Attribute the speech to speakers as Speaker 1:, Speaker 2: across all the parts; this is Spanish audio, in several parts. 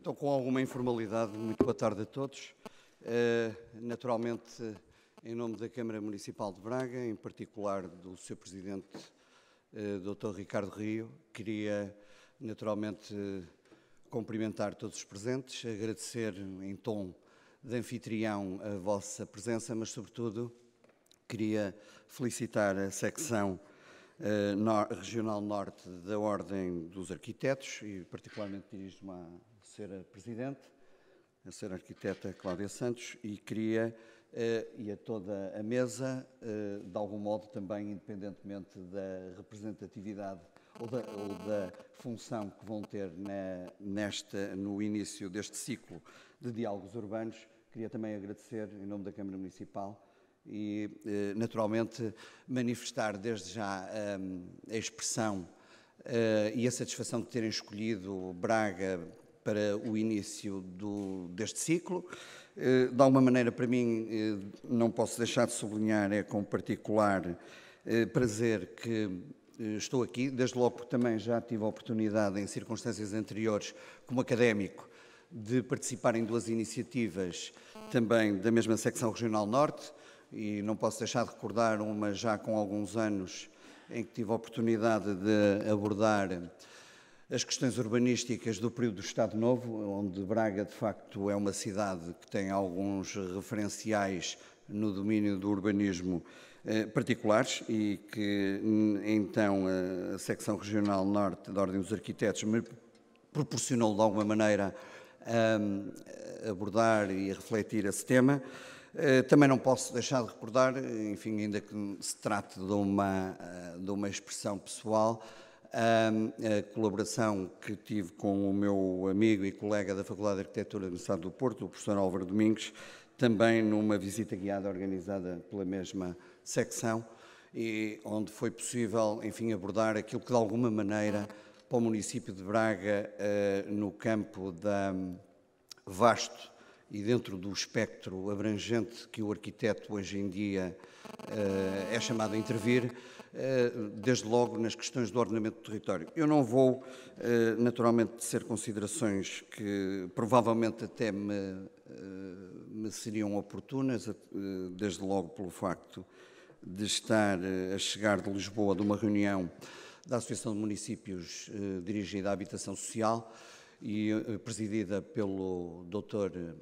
Speaker 1: Então, com alguma informalidade, muito boa tarde a todos. Naturalmente, em nome da Câmara Municipal de Braga, em particular do Sr. Presidente, Dr. Ricardo Rio, queria naturalmente cumprimentar todos os presentes, agradecer em tom de anfitrião a vossa presença, mas sobretudo queria felicitar a secção Regional Norte da Ordem dos Arquitetos e particularmente dirijo-me à Sra. Presidente, a Sra. Arquiteta Cláudia Santos, e queria, e a toda a mesa, de algum modo também, independentemente da representatividade ou da função que vão ter no início deste ciclo de diálogos urbanos, queria também agradecer, em nome da Câmara Municipal, e, naturalmente, manifestar desde já a expressão e a satisfação de terem escolhido Braga para o início deste ciclo. De alguma maneira, para mim, não posso deixar de sublinhar, é com particular prazer que estou aqui, desde logo porque também já tive a oportunidade, em circunstâncias anteriores, como académico, de participar em duas iniciativas também da mesma secção Regional Norte, e não posso deixar de recordar uma já com alguns anos em que tive a oportunidade de abordar as questões urbanísticas do período do Estado Novo, onde Braga, de facto, é uma cidade que tem alguns referenciais no domínio do urbanismo particulares e que, então, a secção Regional Norte da Ordem dos Arquitetos me proporcionou, de alguma maneira, abordar e refletir esse tema. Também não posso deixar de recordar, enfim, ainda que se trate de uma expressão pessoal, a colaboração que tive com o meu amigo e colega da Faculdade de Arquitetura da Universidade do Porto, o professor Álvaro Domingos, também numa visita guiada organizada pela mesma secção, e onde foi possível, enfim, abordar aquilo que de alguma maneira para o município de Braga, no campo da vasto e dentro do espectro abrangente que o arquiteto hoje em dia é chamado a intervir, desde logo nas questões do ordenamento do território. Eu não vou, naturalmente, tecer considerações que provavelmente até me seriam oportunas, desde logo pelo facto de estar a chegar de Lisboa de uma reunião da Associação de Municípios dirigida à habitação social e presidida pelo Dr.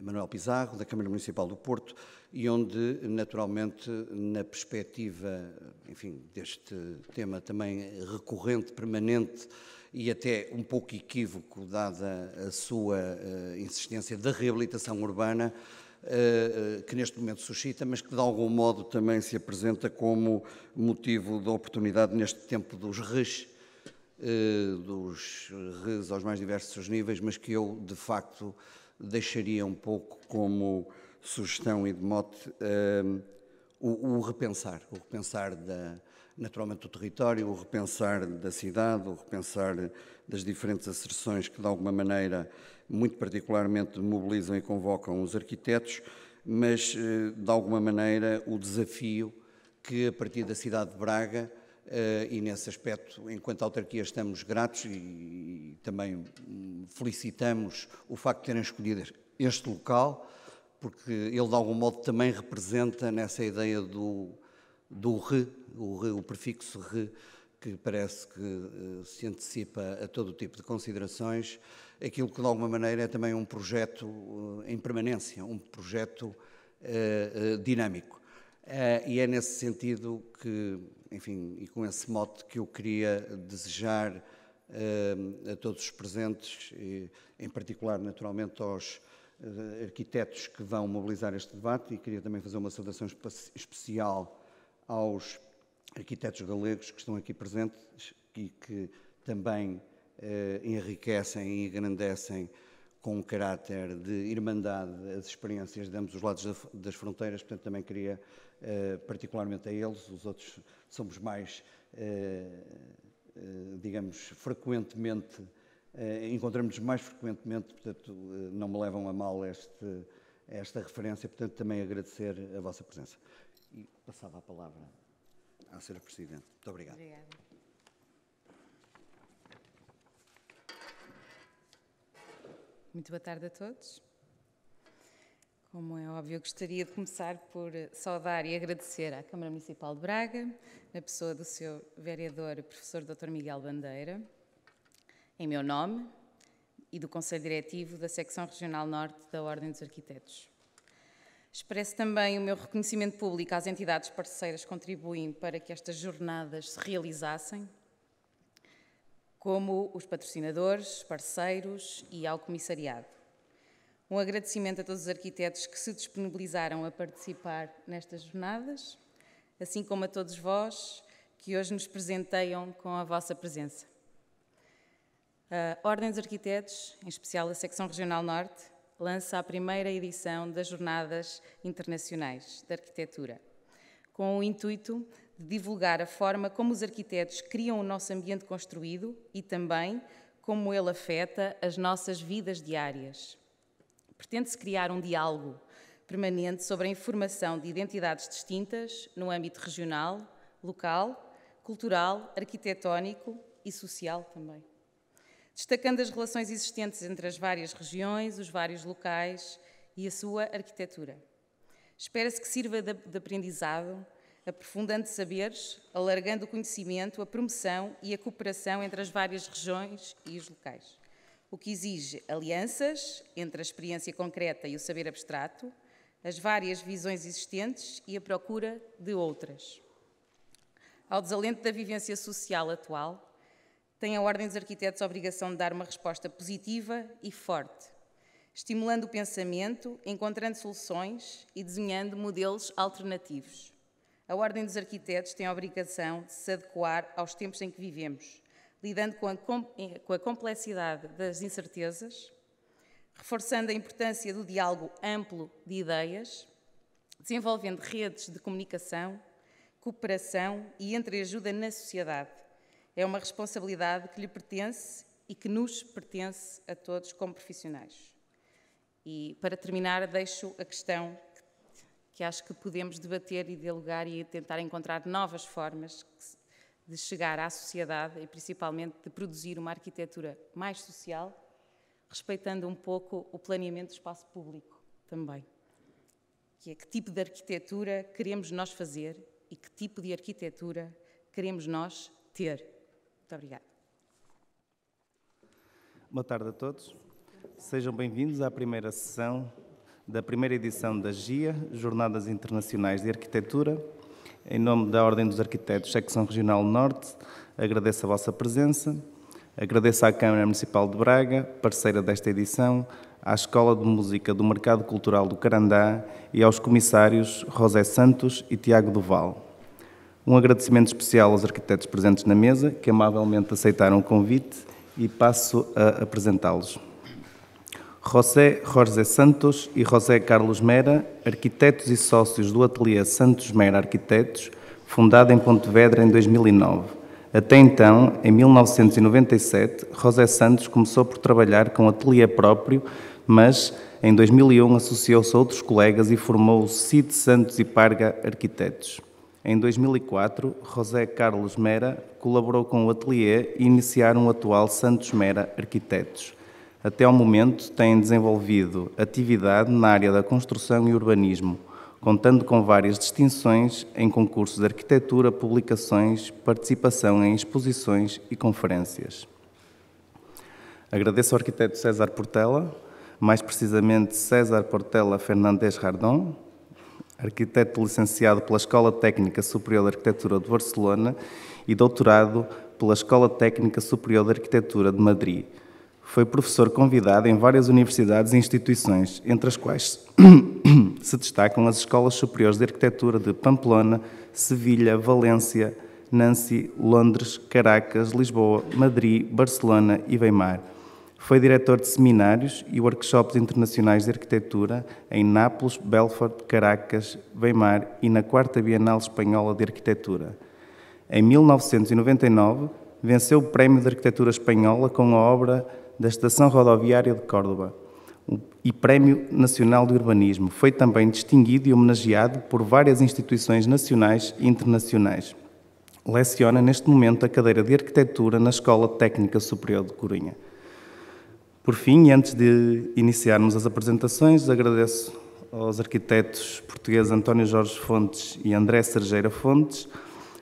Speaker 1: Manuel Pizarro, da Câmara Municipal do Porto, e onde, naturalmente, na perspectiva, enfim, deste tema também recorrente, permanente e até um pouco equívoco, dada a sua insistência da reabilitação urbana, que neste momento suscita, mas que de algum modo também se apresenta como motivo de oportunidade neste tempo dos res aos mais diversos níveis, mas que eu, de facto, deixaria um pouco como sugestão e de mote o repensar naturalmente do território, o repensar da cidade, o repensar das diferentes asserções que de alguma maneira, muito particularmente, mobilizam e convocam os arquitetos, mas de alguma maneira o desafio que a partir da cidade de Braga, e nesse aspecto, enquanto autarquia, estamos gratos e também felicitamos o facto de terem escolhido este local, porque ele de algum modo também representa nessa ideia o prefixo re, que parece que se antecipa a todo tipo de considerações, aquilo que de alguma maneira é também um projeto em permanência, um projeto dinâmico. E é nesse sentido que, enfim, e com esse mote que eu queria desejar a todos os presentes, e em particular, naturalmente, aos arquitetos que vão mobilizar este debate, e queria também fazer uma saudação especial aos arquitetos galegos que estão aqui presentes e que também enriquecem e engrandecem com um caráter de irmandade as experiências de ambos os lados das fronteiras. Portanto, também queria, particularmente a eles, os outros somos mais, digamos, frequentemente, encontramos-nos mais frequentemente, portanto, não me levam a mal esta referência, portanto, também agradecer a vossa presença. E passava a palavra à Sra. Presidente. Muito obrigado.
Speaker 2: Obrigada. Muito boa tarde a todos. Como é óbvio, eu gostaria de começar por saudar e agradecer à Câmara Municipal de Braga, na pessoa do seu vereador, professor Dr. Miguel Bandeira, em meu nome e do Conselho Diretivo da Secção Regional Norte da Ordem dos Arquitetos. Expresso também o meu reconhecimento público às entidades parceiras que contribuem para que estas jornadas se realizassem, como os patrocinadores, parceiros e ao comissariado. Um agradecimento a todos os arquitetos que se disponibilizaram a participar nestas jornadas, assim como a todos vós que hoje nos presenteiam com a vossa presença. A Ordem dos Arquitetos, em especial a Secção Regional Norte, lança a primeira edição das Jornadas Internacionais de Arquitetura, com o intuito de divulgar a forma como os arquitetos criam o nosso ambiente construído e também como ele afeta as nossas vidas diárias. Pretende-se criar um diálogo permanente sobre a informação de identidades distintas no âmbito regional, local, cultural, arquitetónico e social também, destacando as relações existentes entre as várias regiões, os vários locais e a sua arquitetura. Espera-se que sirva de aprendizado, aprofundando saberes, alargando o conhecimento, a promoção e a cooperação entre as várias regiões e os locais, o que exige alianças entre a experiência concreta e o saber abstrato, as várias visões existentes e a procura de outras. Ao desalento da vivência social atual, tem a Ordem dos Arquitetos a obrigação de dar uma resposta positiva e forte, estimulando o pensamento, encontrando soluções e desenhando modelos alternativos. A Ordem dos Arquitetos tem a obrigação de se adequar aos tempos em que vivemos, lidando com a complexidade das incertezas, reforçando a importância do diálogo amplo de ideias, desenvolvendo redes de comunicação, cooperação e entreajuda na sociedade. É uma responsabilidade que lhe pertence e que nos pertence a todos como profissionais. E, para terminar, deixo a questão que acho que podemos debater e dialogar e tentar encontrar novas formas de chegar à sociedade e, principalmente, de produzir uma arquitetura mais social, respeitando um pouco o planeamento do espaço público também. Que é que tipo de arquitetura queremos nós fazer e que tipo de arquitetura queremos nós ter. Muito obrigada.
Speaker 3: Boa tarde a todos. Sejam bem-vindos à primeira sessão da primeira edição da GIA, Jornadas Internacionais de Arquitetura. Em nome da Ordem dos Arquitetos, Secção Regional Norte, agradeço a vossa presença, agradeço à Câmara Municipal de Braga, parceira desta edição, à Escola de Música do Mercado Cultural do Carandá e aos comissários José Santos e Tiago Duval. Um agradecimento especial aos arquitetos presentes na mesa, que amavelmente aceitaram o convite, e passo a apresentá-los. José Jorge Santos e José Carlos Mera, arquitetos e sócios do Ateliê Santos Mera Arquitetos, fundado em Pontevedra em 2009. Até então, em 1997, José Santos começou por trabalhar com ateliê próprio, mas em 2001 associou-se a outros colegas e formou o CID Santos e Parga Arquitetos. Em 2004, José Carlos Mera colaborou com o ateliê e iniciaram o atual Santos Mera Arquitetos. Até ao momento, têm desenvolvido atividade na área da construção e urbanismo, contando com várias distinções em concursos de arquitetura, publicações, participação em exposições e conferências. Agradeço ao arquiteto César Portela, mais precisamente César Portela Fernandes Rardon, arquiteto licenciado pela Escola Técnica Superior de Arquitetura de Barcelona e doutorado pela Escola Técnica Superior de Arquitetura de Madrid. Foi professor convidado em várias universidades e instituições, entre as quais se destacam as Escolas Superiores de Arquitetura de Pamplona, Sevilha, Valência, Nancy, Londres, Caracas, Lisboa, Madrid, Barcelona e Weimar. Foi diretor de seminários e workshops internacionais de arquitetura em Nápoles, Belfort, Caracas, Weimar e na 4ª Bienal Espanhola de Arquitetura. Em 1999, venceu o Prémio de Arquitetura Espanhola com a obra da Estação Rodoviária de Córdoba e Prémio Nacional de Urbanismo. Foi também distinguido e homenageado por várias instituições nacionais e internacionais. Leciona neste momento a cadeira de Arquitetura na Escola Técnica Superior de Coruña. Por fim, e antes de iniciarmos as apresentações, agradeço aos arquitetos portugueses António Jorge Fontes e André Sergeira Fontes,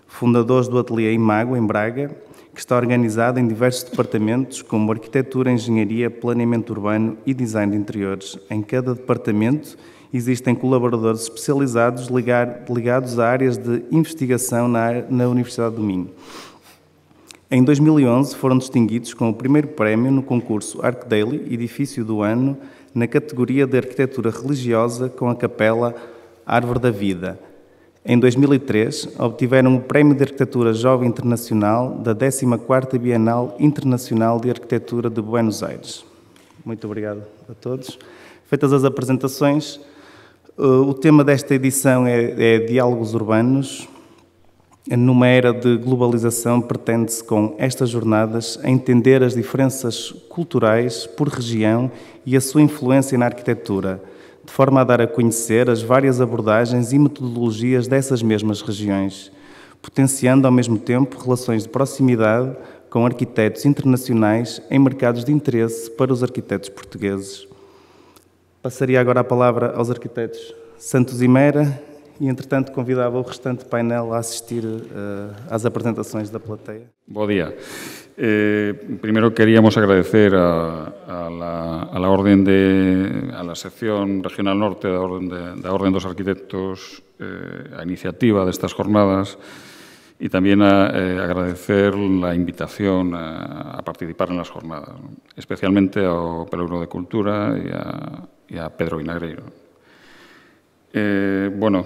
Speaker 3: fundadores do Ateliê Imago, em Braga, que está organizado em diversos departamentos, como arquitetura, engenharia, planeamento urbano e design de interiores. Em cada departamento existem colaboradores especializados ligados a áreas de investigação na Universidade do Minho. Em 2011 foram distinguidos com o primeiro prémio no concurso ArcDaily, Edifício do Ano, na categoria de arquitetura religiosa com a capela Árvore da Vida. Em 2003 obtiveram o Prémio de Arquitetura Jovem Internacional da 14ª Bienal Internacional de Arquitetura de Buenos Aires. Muito obrigado a todos. Feitas as apresentações, o tema desta edição é Diálogos Urbanos. Numa era de globalização, pretende-se com estas jornadas entender as diferenças culturais por região e a sua influência na arquitetura, de forma a dar a conhecer as várias abordagens e metodologias dessas mesmas regiões, potenciando ao mesmo tempo relações de proximidade com arquitetos internacionais em mercados de interesse para os arquitetos portugueses. Passaria agora a palavra aos arquitetos Santos e Mera, e, entretanto, convidava o restante painel a assistir às apresentações da plateia.
Speaker 4: Buen día. Primero queríamos agradecer a la sección regional norte da Orden dos Arquitectos a iniciativa de estas jornadas y también agradecer la invitación a participar en las jornadas, especialmente ao Pelouro de Cultura y a Pedro Vinagreiro. Bueno,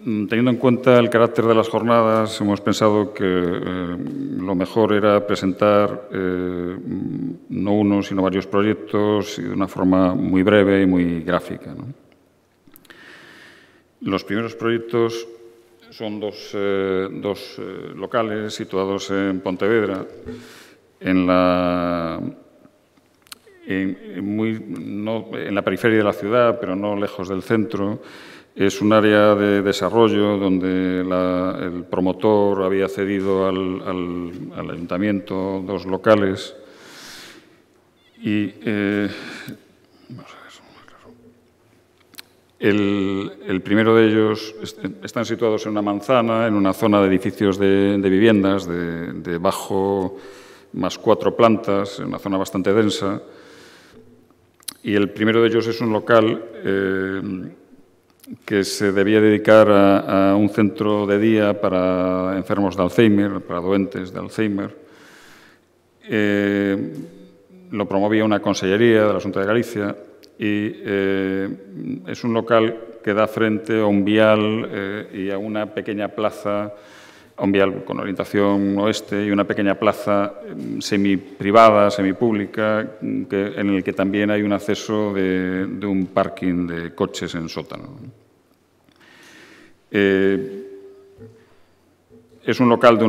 Speaker 4: teniendo en cuenta el carácter de las jornadas, hemos pensado que lo mejor era presentar no uno, sino varios proyectos y de una forma muy breve y muy gráfica, ¿no? Los primeros proyectos son dos locales situados en Pontevedra, en la periferia de la ciudad, pero no lejos del centro. Es un área de desarrollo donde el promotor había cedido al ayuntamiento dos locales y el primero de ellos están situados en una manzana, en una zona de edificios de viviendas de bajo más 4 plantas, en una zona bastante densa, y el primero de ellos es un local que se debía dedicar a un centro de día para enfermos de Alzheimer, para doentes de Alzheimer. Lo promovía una consellería de la Xunta de Galicia y es un local que da frente a un vial y a una pequeña plaza, a un vial con orientación oeste y una pequeña plaza semi-privada, semipública, en el que también hay un acceso de un parking de coches en sótano. Es un local de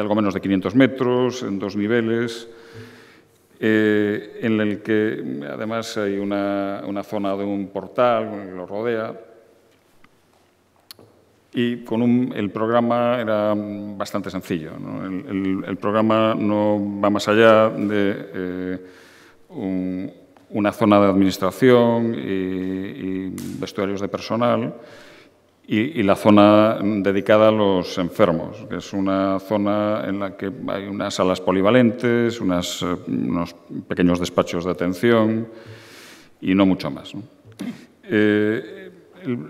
Speaker 4: algo menos de 500 metros, en 2 niveles, en el que además hay una zona de un portal que lo rodea. Y el programa era bastante sencillo, ¿no? El programa no va más allá de una zona de administración y vestuarios de personal y la zona dedicada a los enfermos, que es una zona en la que hay unas salas polivalentes, unos pequeños despachos de atención y no mucho más, ¿no?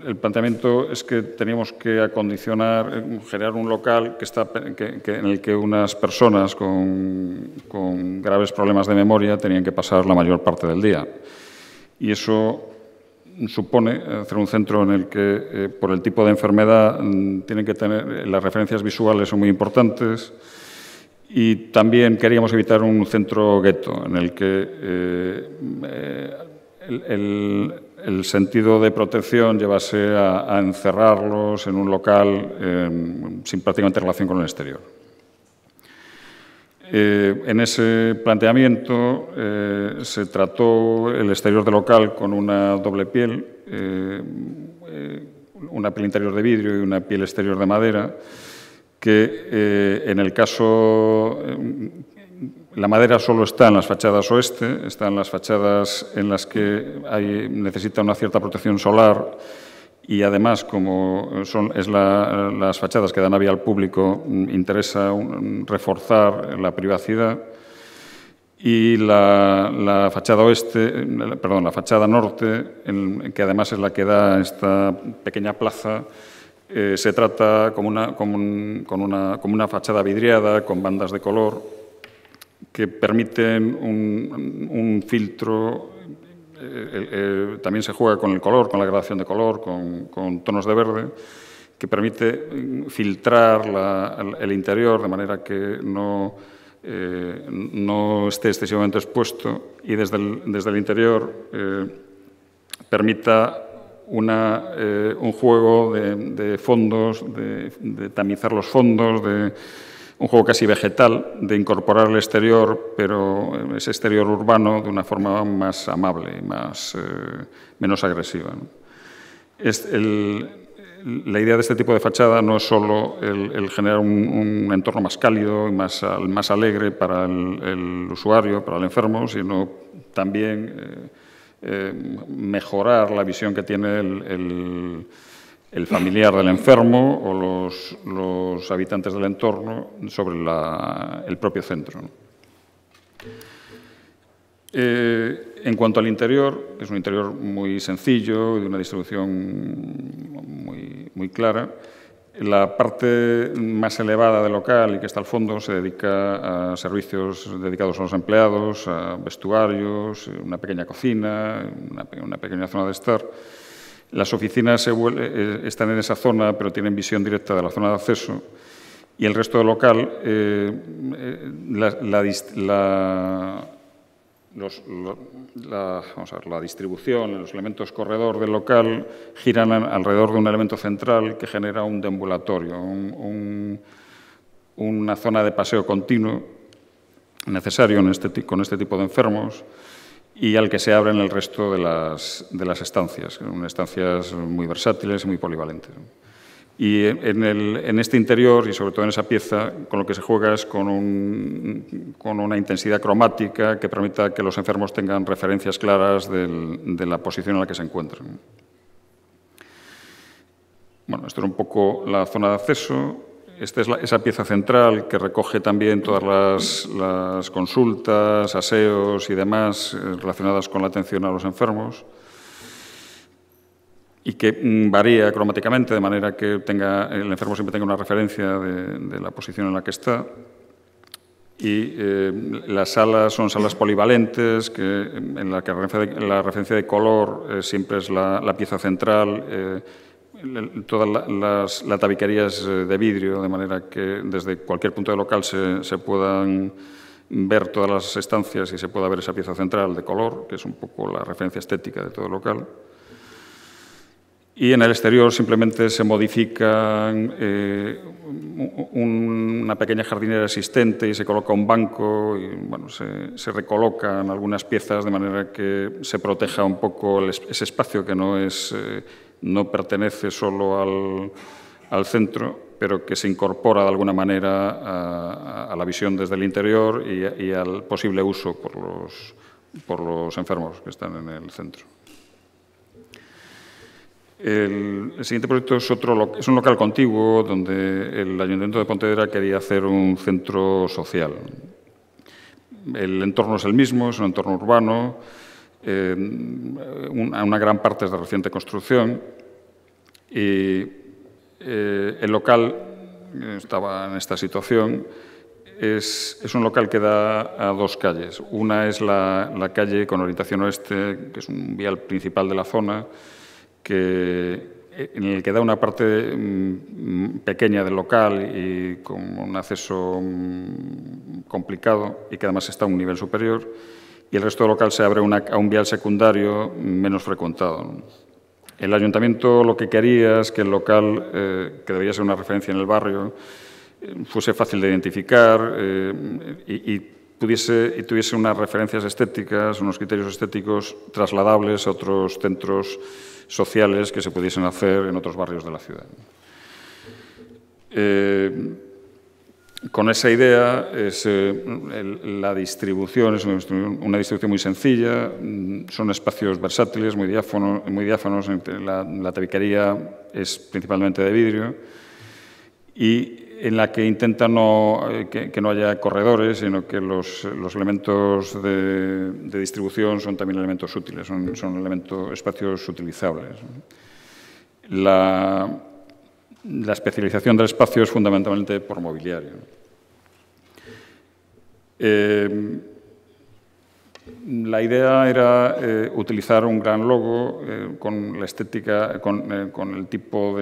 Speaker 4: El planteamiento es que teníamos que acondicionar, generar un local en el que unas personas con graves problemas de memoria tenían que pasar la mayor parte del día. Y eso supone hacer un centro en el que, por el tipo de enfermedad, tienen que tener las referencias visuales son muy importantes. Y también queríamos evitar un centro gueto en el que el sentido de protección llevase a encerrarlos en un local sin prácticamente relación con el exterior. En ese planteamiento se trató el exterior del local con una doble piel, una piel interior de vidrio y una piel exterior de madera, que en el caso la madera solo está en las fachadas oeste, está en las fachadas en las que necesita una cierta protección solar y además, como las fachadas que dan a vía al público, interesa reforzar la privacidad. Y la fachada la fachada norte, que además es la que da esta pequeña plaza, se trata como una fachada vidriada con bandas de color que permiten un filtro. También se juega con el color, con la gradación de color, con tonos de verde, que permite filtrar el interior de manera que no esté excesivamente expuesto y desde el interior permita un juego de fondos, de tamizar los fondos, un juego casi vegetal, de incorporar el exterior, pero ese exterior urbano de una forma más amable y menos agresiva, ¿no? La idea de este tipo de fachada no es solo el generar un entorno más cálido y más alegre para el usuario, para el enfermo, sino también mejorar la visión que tiene el familiar del enfermo o los habitantes del entorno sobre el propio centro, ¿no? En cuanto al interior, es un interior muy sencillo, de una distribución muy clara. La parte más elevada del local y que está al fondo se dedica a servicios dedicados a los empleados, a vestuarios, una pequeña cocina, una pequeña zona de estar. Las oficinas están en esa zona, pero tienen visión directa de la zona de acceso. Y el resto del local, la distribución, los elementos corredor del local giran alrededor de un elemento central que genera un deambulatorio, una zona de paseo continuo necesario con este tipo de enfermos y al que se abren el resto de las estancias, que son estancias muy versátiles y muy polivalentes. Y en este interior, y sobre todo en esa pieza, con lo que se juega es con una intensidad cromática que permita que los enfermos tengan referencias claras de la posición en la que se encuentran. Bueno, esto era un poco la zona de acceso. Esta es esa pieza central que recoge también todas las consultas, aseos y demás relacionadas con la atención a los enfermos, y que varía cromáticamente, de manera que el enfermo siempre tenga una referencia de la posición en la que está. Y las salas son salas polivalentes, en la que la referencia de color siempre es la pieza central. Todas las tabiquerías de vidrio, de manera que desde cualquier punto del local se puedan ver todas las estancias y se pueda ver esa pieza central de color, que es un poco la referencia estética de todo el local. Y en el exterior simplemente se modifica una pequeña jardinera existente y se coloca un banco y bueno, se recolocan algunas piezas de manera que se proteja un poco ese espacio que no pertenece solo al centro, pero que se incorpora de alguna manera a la visión desde el interior y al posible uso por los enfermos que están en el centro. El siguiente proyecto es un local contiguo donde el Ayuntamiento de Pontevedra quería hacer un centro social. El entorno es el mismo, es un entorno urbano, una gran parte es de reciente construcción y el local estaba en esta situación. Es un local que da a dos calles. Una es la calle con orientación oeste, que es un vial principal de la zona, en el que da una parte pequeña del local y con un acceso complicado y que además está a un nivel superior, y el resto del local se abre a un vial secundario menos frecuentado. El ayuntamiento lo que quería es que el local, que debería ser una referencia en el barrio, fuese fácil de identificar y tuviese unas referencias estéticas, unos criterios estéticos trasladables a otros centros sociales que se pudiesen hacer en otros barrios de la ciudad. con esa idea, la distribución es una distribución muy sencilla, son espacios versátiles, muy diáfanos. La tabiquería es principalmente de vidrio y en la que intenta que no haya corredores, sino que los elementos de distribución son también elementos útiles, son espacios utilizables. La especialización del espacio es fundamentalmente por mobiliario. La idea era utilizar un gran logo con la estética, con el tipo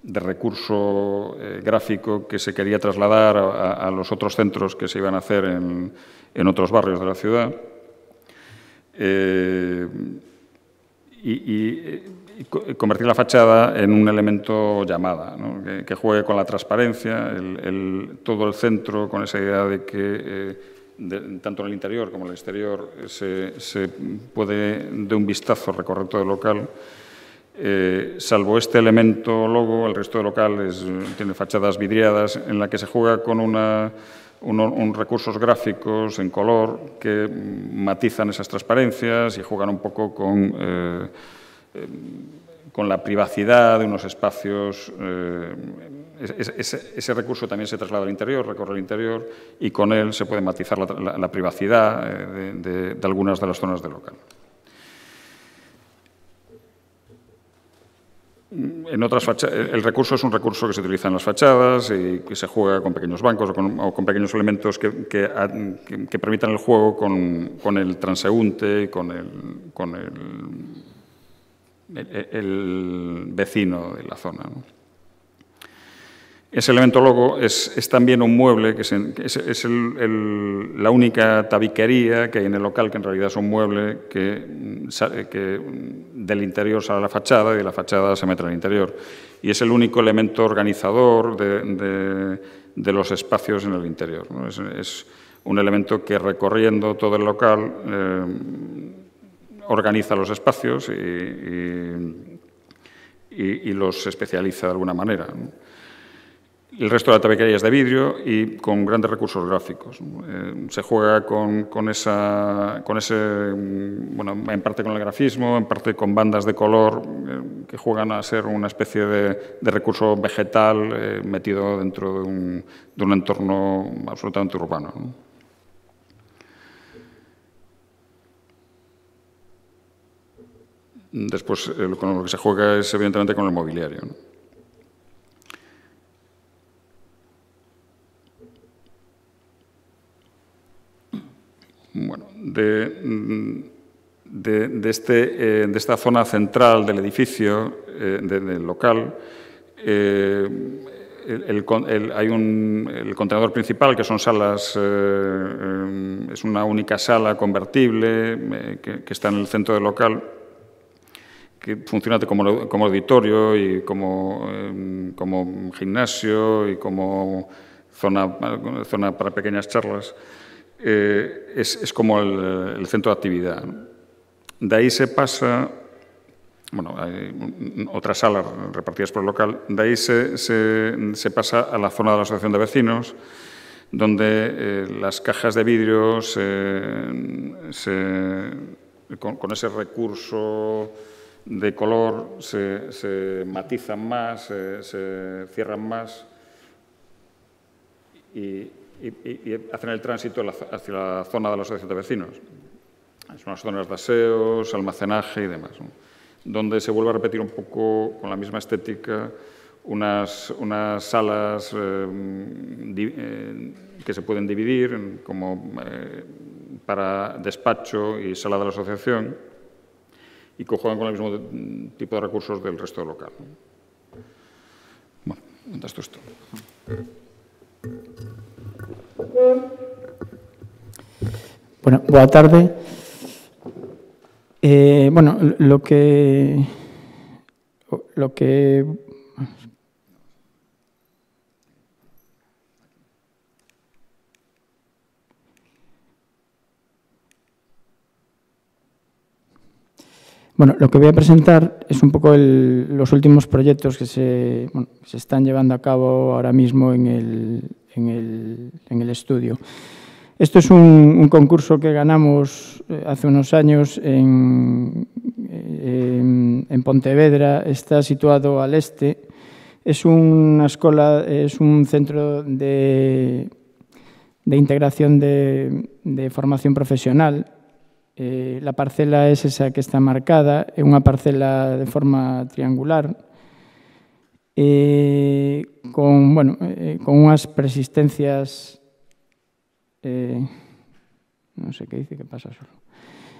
Speaker 4: de recurso gráfico que se quería trasladar a los otros centros que se iban a hacer en otros barrios de la ciudad. Y convertir la fachada en un elemento llamada, ¿no? que juegue con la transparencia, todo el centro, con esa idea de que tanto en el interior como en el exterior se puede de un vistazo recorrer todo el local. Salvo este elemento logo, el resto del local tiene fachadas vidriadas en la que se juega con unos recursos gráficos en color que matizan esas transparencias y juegan un poco con la privacidad de unos espacios. Ese recurso también se traslada al interior, recorre el interior y con él se puede matizar la privacidad de algunas de las zonas del local. El recurso es un recurso que se utiliza en las fachadas y que se juega con pequeños bancos o con pequeños elementos que permitan el juego con el transeúnte y con el vecino de la zona, ¿no? Ese elemento logo es también un mueble, que es la única tabiquería que hay en el local, que en realidad es un mueble que del interior sale a la fachada y de la fachada se mete al interior. Y es el único elemento organizador de los espacios en el interior, ¿no? Es un elemento que recorriendo todo el local organiza los espacios y los especializa de alguna manera, ¿no? El resto de la tabiquería es de vidrio y con grandes recursos gráficos. Se juega con ese, bueno, en parte con el grafismo, en parte con bandas de color que juegan a ser una especie de recurso vegetal metido dentro de un entorno absolutamente urbano, ¿no? Después, con lo que se juega es evidentemente con el mobiliario, ¿no? Bueno, de esta zona central del edificio, del local, el contenedor principal, que son salas, es una única sala convertible que está en el centro del local, que funciona como auditorio y como gimnasio y como zona para pequeñas charlas. Es como el centro de actividad, ¿no? De ahí se pasa, bueno, hay otras salas repartidas por el local, de ahí se pasa a la zona de la asociación de vecinos, donde las cajas de vidrio con ese recurso de color se matizan más, se cierran más y hacen el tránsito hacia la zona de la asociación de vecinos. Son las zonas de aseos, almacenaje y demás, ¿no? Donde se vuelve a repetir un poco con la misma estética unas salas que se pueden dividir como para despacho y sala de la asociación y que juegan con el mismo tipo de recursos del resto del local, ¿no? Bueno, esto es todo.
Speaker 5: Bueno, boa tarde. Bueno, lo que Bueno, lo que voy a presentar es un poco los últimos proyectos que se están llevando a cabo ahora mismo en el estudio. Esto es un concurso que ganamos hace unos años en Pontevedra. Está situado al este. Es una escuela, es un centro de integración de formación profesional. La parcela es esa que está marcada, é unha parcela de forma triangular, con unhas persistencias, non sei que dice, que pasa solo,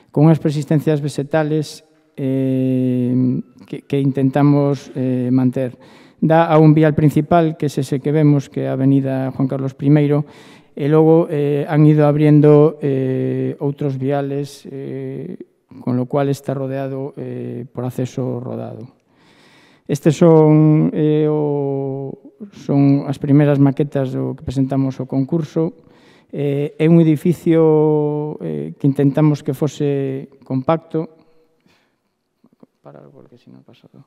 Speaker 5: con unhas persistencias vegetales que intentamos manter. Dá a un vial principal, que é ese que vemos, que é a avenida Juan Carlos I, e logo han ido abriendo outros viales, con lo cual está rodeado por acceso rodado. Estes son as primeiras maquetas do que presentamos ao concurso. É un edificio que intentamos que fose compacto, porque si non pasa todo,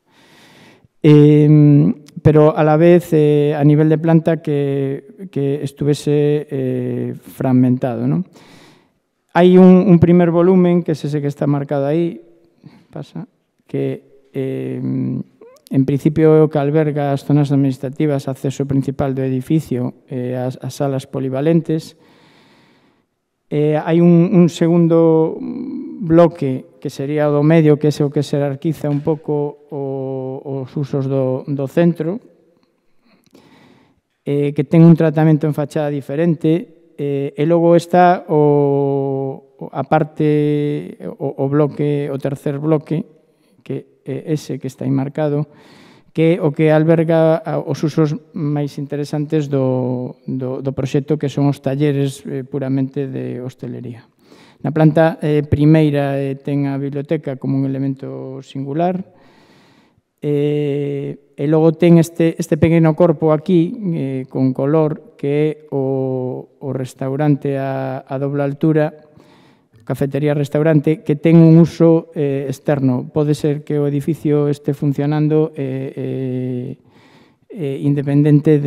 Speaker 5: pero a la vez a nivel de planta que estuviese fragmentado, ¿no? Hai un primer volumen, que es ese que está marcado aí, que en principio é o que alberga as zonas administrativas, acceso principal do edificio, as salas polivalentes. Hai un segundo bloque, que sería o do medio, que é o que xerarquiza un pouco os usos do centro, que ten un tratamento en fachada diferente, e logo está a parte, o bloque, o tercer bloque, que é ese que está aí marcado, que é o que alberga os usos máis interesantes do proxecto, que son os talleres puramente de hostelería. Na planta primeira ten a biblioteca como un elemento singular, e logo ten este pequeno corpo aquí, con color, que é o restaurante a doble altura, cafetería-restaurante, que ten un uso externo. Pode ser que o edificio este funcionando independente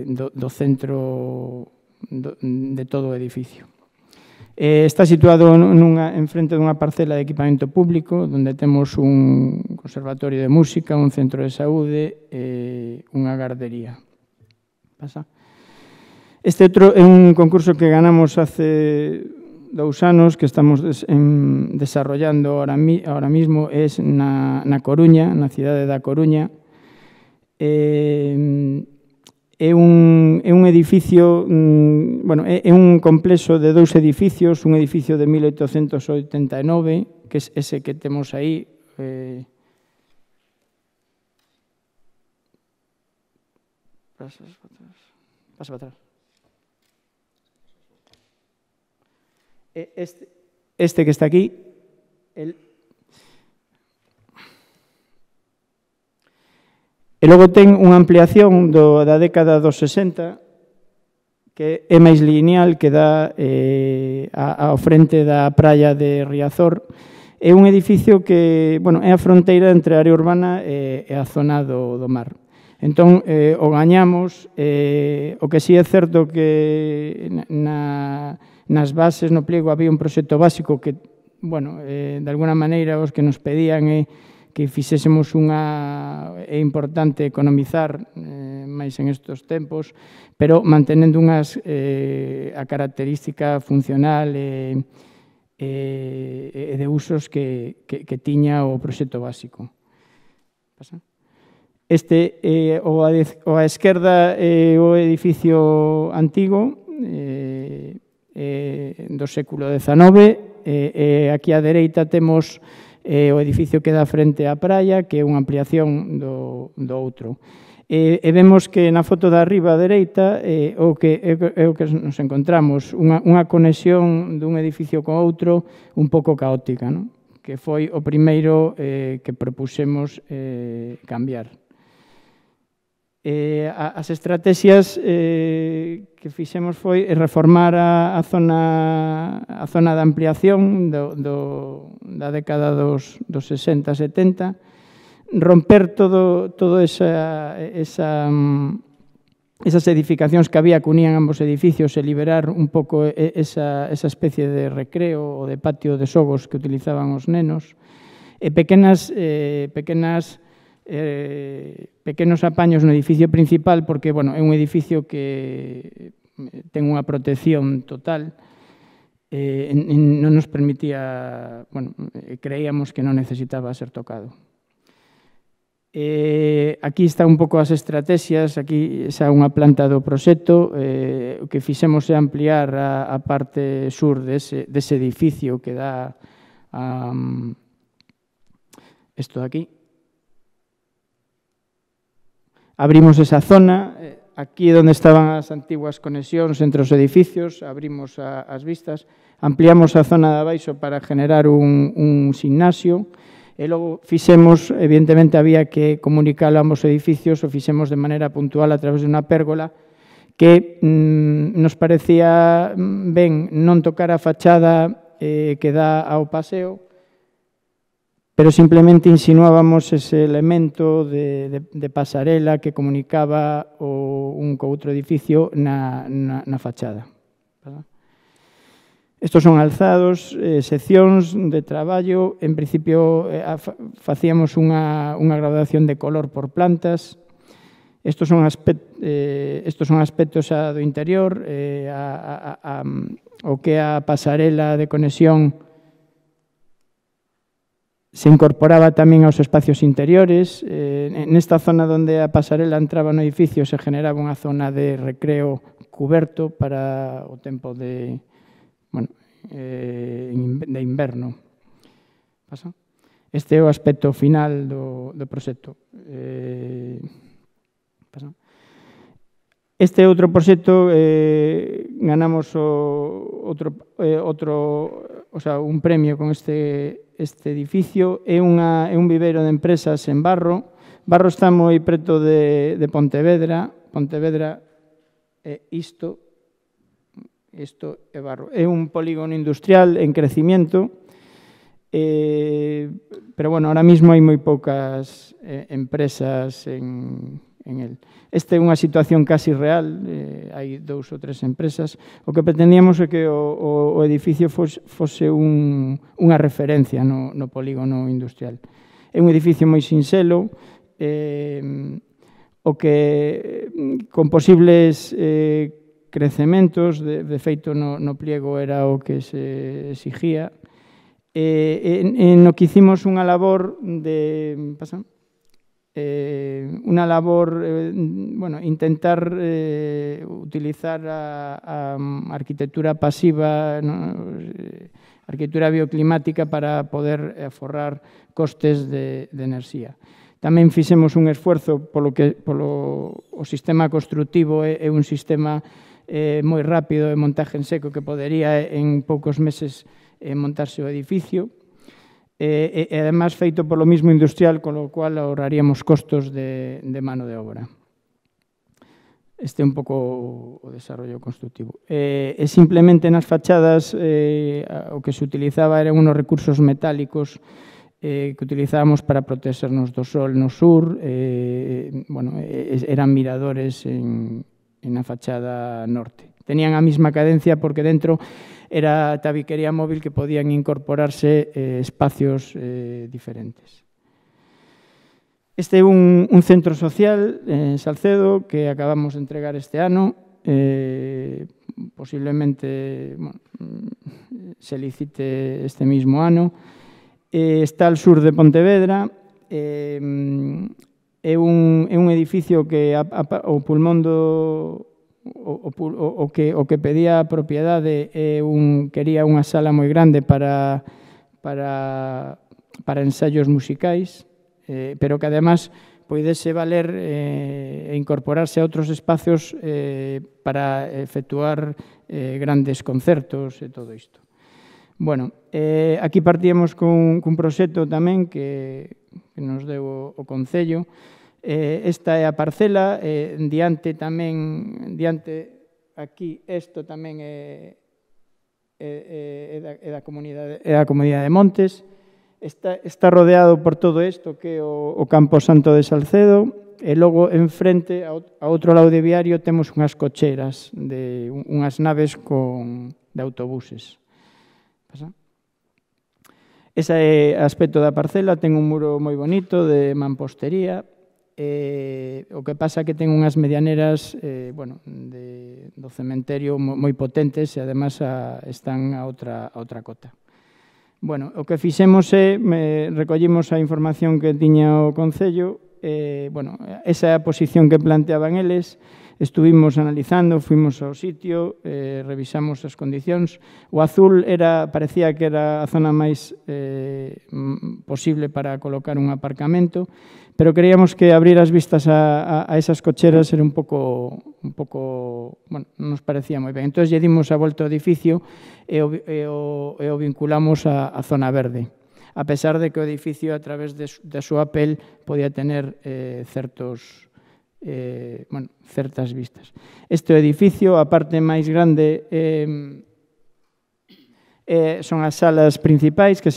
Speaker 5: do centro de todo o edificio. Está situado en frente dunha parcela de equipamento público, onde temos un conservatorio de música, un centro de saúde e unha gardería. Este outro é un concurso que ganamos hace 2 anos, que estamos desarrollando ahora mismo, é na Coruña, na cidade da Coruña. É un edificio, é un complexo de 2 edificios, un edificio de 1889, que é ese que temos aí. Pasa para atrás. Este que está aquí, e logo ten unha ampliación da década dos 60, que é máis lineal, que dá ao frente da praia de Riazor. É un edificio que é a fronteira entre a área urbana e a zona do mar. Entón, o gañamos. O que sí é certo que nas bases, no pliego, había un proxecto básico que, de alguna maneira, os que nos pedían é que fixésemos é importante economizar máis en estes tempos, pero mantenendo a característica funcional e de usos que tiña o proxecto básico. Este, a esquerda, é o edificio antigo do século XIX, e aquí á dereita temos o edificio que dá frente á praia, que é unha ampliación do outro. E vemos que na foto da arriba á dereita é o que nos encontramos, unha conexión dun edificio con outro un pouco caótica, que foi o primeiro que propusemos cambiar. As estrategias que fixemos foi reformar a zona de ampliación da década dos 60, 70, romper todo esas edificacións que había que unían ambos edificios e liberar un pouco esa especie de recreo ou de patio de xogos que utilizaban os nenos, e pequenos apaños no edificio principal, porque, bueno, é un edificio que ten unha protección total, non nos permitía, bueno, creíamos que non necesitaba ser tocado. Aquí está un pouco as estrategias, aquí xa unha planta do proxecto, o que fixemos é ampliar a parte sur dese edificio que dá isto de aquí. Abrimos esa zona, aquí é onde estaban as antiguas conexións entre os edificios, abrimos as vistas, ampliamos a zona de abaixo para generar un gimnasio, e logo fixemos, evidentemente había que comunicar a ambos edificios, o fixemos de maneira puntual a través de unha pérgola, que nos parecía ben non tocar a fachada que dá ao paseo, pero simplemente insinuábamos ese elemento de pasarela que comunicaba un co outro edificio na fachada. Estos son alzados, seccións de traballo. En principio, facíamos unha graduación de color por plantas. Estos son aspectos do interior, o que a pasarela de conexión se incorporaba tamén aos espacios interiores. Nesta zona onde a pasarela entraba no edificio se generaba unha zona de recreo cuberto para o tempo de inverno. Pasa? Este é o aspecto final do proxecto. Pasa? Este outro proxecto ganamos un premio con este edificio. É un viveiro de empresas en Barro. Barro está moi preto de Pontevedra. Pontevedra é isto é Barro. É un polígono industrial en crecimiento, pero, bueno, ahora mismo hai moi poucas empresas en el. Esta é unha situación casi real, hai 2 ou 3 empresas. O que pretendíamos é que o edificio fose unha referencia no polígono industrial. É un edificio moi sinxelo, o que con posibles crecementos, de feito no pliego era o que se exigía, no que hicimos unha labor de... Pasa? Unha labor, intentar utilizar a arquitectura pasiva, arquitectura bioclimática para poder aforrar costes de enerxía. Tamén fixemos un esforzo polo o sistema constructivo é un sistema moi rápido de montaje en seco que podería en poucos meses montarse o edificio. E además feito polo mismo industrial, con lo cual ahorraríamos costos de mano de obra. Este é un pouco o desarrollo constructivo. E simplemente nas fachadas o que se utilizaba eran unos recursos metálicos que utilizábamos para protexernos do sol no sur. Eran miradores na fachada norte. Tenían a mesma cadencia porque dentro era tabiquería móvil que podían incorporarse espacios diferentes. Este é un centro social en Salcedo que acabamos de entregar este ano. Posiblemente se licite este mismo ano. Está al sur de Pontevedra. É un edificio que o pulmón o que pedía a propiedade quería unha sala moi grande para ensaios musicais, pero que además poidese valer e incorporarse a outros espacios para efectuar grandes concertos e todo isto. Bueno, aquí partíamos cun proxecto tamén que nos deu o Concello. Esta é a parcela, diante tamén, diante aquí, isto tamén é da comunidade de Montes. Está rodeado por todo isto que é o Campo Santo de Salcedo, e logo enfrente, a outro lado de viario, temos unhas cocheras, unhas naves de autobuses. Pasa? Ese é o aspecto da parcela, ten un muro moi bonito de mampostería, o que pasa que ten unhas medianeras do cementerio moi potentes e además están a outra cota. Bueno, o que fixemos é, recollimos a información que tiña o Concello, esa é a posición que planteaban eles, estuvimos analizando, fuimos ao sitio, revisamos as condicións. O azul parecía que era a zona máis posible para colocar un aparcamento, pero creíamos que abrir as vistas a esas cocheras era un pouco, non nos parecía moi ben. Entón, lle dimos a volta ao edificio e o vinculamos a zona verde, a pesar de que o edificio, a través da súa pel, podía tener certas vistas. Este edificio, a parte máis grande, son as salas principais, que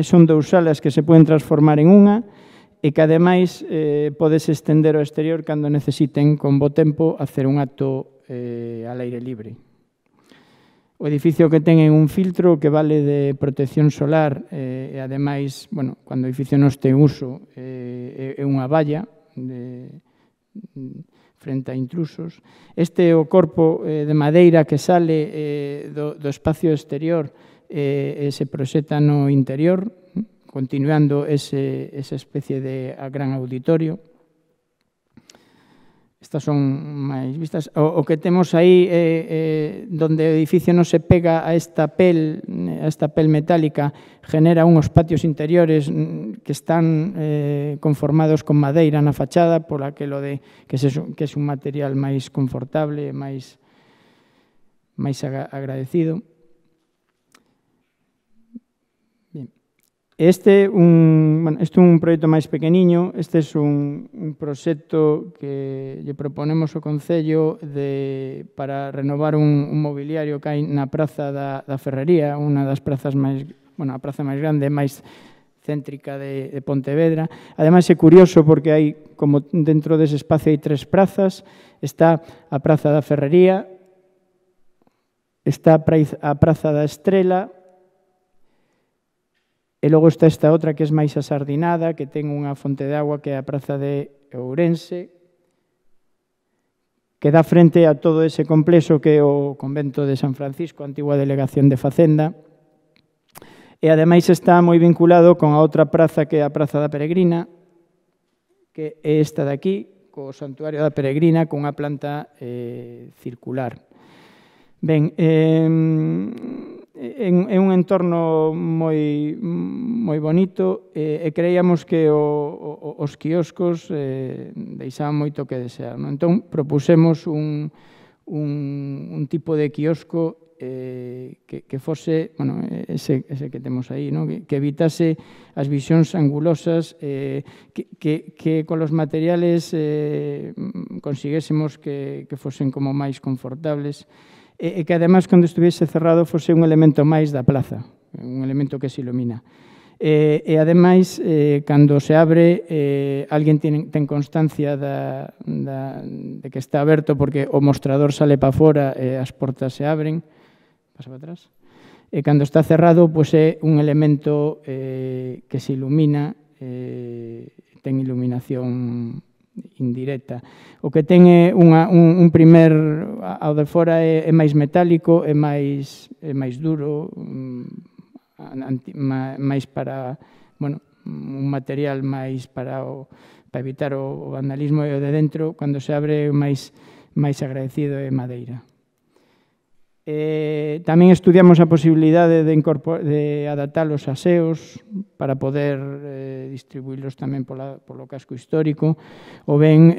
Speaker 5: son 2 salas que se poden transformar en unha, e que, ademais, podes estender ao exterior cando necesiten, con bo tempo, hacer un acto al aire libre. O edificio que ten un filtro que vale de protección solar e, ademais, cando o edificio non este en uso, é unha valla frente a intrusos. Este é o corpo de madeira que sale do espacio exterior e se proxecta no interior, continuando esa especie de gran auditorio. Estas son máis vistas. O que temos aí, donde o edificio non se pega a esta pel metálica, genera unhos patios interiores que están conformados con madeira na fachada, por aquilo de que é un material máis confortable, máis agradecido. Este é un proxecto máis pequeniño. Este é un proxecto que lle proponemos ao Concello para renovar un mobiliario que hai na Praza da Ferrería, unha das prazas máis, a praza máis grande, máis céntrica de Pontevedra. Ademais, é curioso porque hai, como dentro dese espacio hai 3 prazas, está a Praza da Ferrería, está a Praza da Estrela, e logo está esta outra que é máis asardinada, que ten unha fonte de agua, que é a Praza de Ourense, que dá frente a todo ese complexo que é o Convento de San Francisco, a antigua delegación de Facenda, e ademais está moi vinculado con a outra praza, que é a Praza da Peregrina, que é esta de aquí, co Santuario da Peregrina, con unha planta circular. Ben, é un entorno moi bonito, e creíamos que os quioscos deixaban moito que desear. Entón, propusemos un tipo de quiosco que fose, ese que temos aí, que evitase as visións angulosas, que con os materiales consiguésemos que fosen como máis confortables, e que, además, cando estuviese cerrado, fose un elemento máis da plaza, un elemento que se ilumina. E, ademais, cando se abre, alguén ten constancia de que está aberto, porque o mostrador sale para fora e as portas se abren. Pasa para atrás. E cando está cerrado, é un elemento que se ilumina, ten iluminación indirecta. O que ten é un primer, ao de fora é máis metálico, é máis duro, máis para, un material máis para evitar o vandalismo, e o de dentro, cando se abre, máis agradecido, é madeira. Tamén estudiamos a posibilidade de adaptar os aseos para poder distribuílos tamén polo casco histórico, ou ben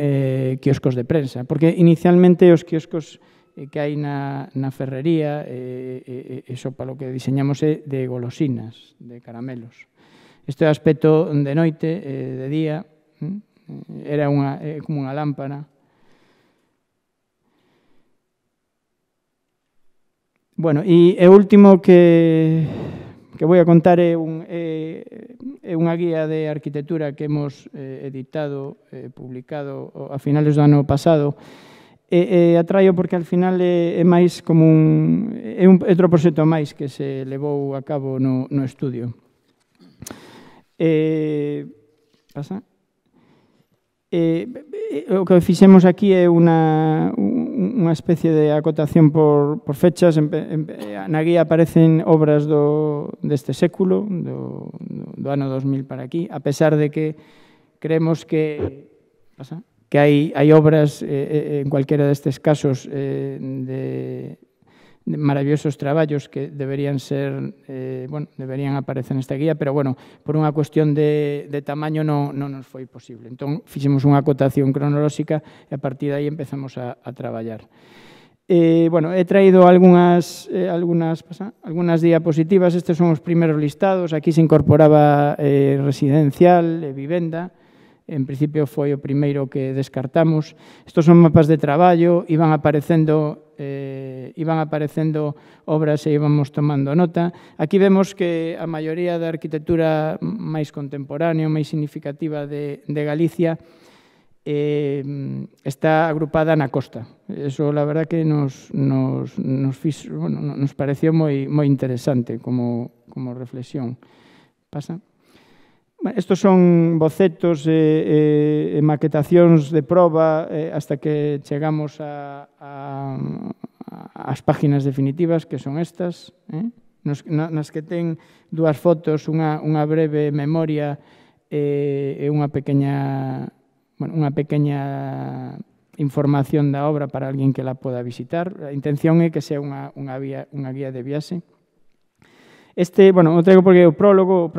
Speaker 5: quioscos de prensa, porque inicialmente os quioscos que hai na ferrería, iso para o que diseñamos é de golosinas, de caramelos. Isto é aspecto de noite, de día, era como unha lámpara. Bueno, e o último que vou a contar é unha guía de arquitectura que hemos editado, publicado a finales do ano pasado. Atraio porque al final é máis como outro proxecto máis que se levou a cabo no estudio. Pasa? O que fixemos aquí é unha especie de acotación por fechas. Na guía aparecen obras deste século, do ano 2000 para aquí, a pesar de que creemos que hai obras en cualquiera destes casos de maravillosos traballos que deberían aparecer nesta guía, pero, bueno, por unha cuestión de tamaño non nos foi posible. Entón, fixemos unha acotación cronolóxica e a partir de aí empezamos a traballar. Bueno, he traído algunhas diapositivas. Estes son os primeros listados. Aquí se incorporaba residencial e vivenda. En principio foi o primeiro que descartamos. Estos son mapas de traballo, iban aparecendo obras e íbamos tomando nota. Aquí vemos que a maioría da arquitectura máis contemporánea, máis significativa de Galicia, está agrupada na costa. Eso, la verdad, que nos pareció moi interesante como reflexión. Pasa? Estos son bocetos e maquetacións de proba hasta que chegamos ás páginas definitivas, que son estas, nas que ten dúas fotos, unha breve memoria e unha pequeña información da obra para alguén que la poda visitar. A intención é que sea unha guía de viaxe. O traigo porque o prólogo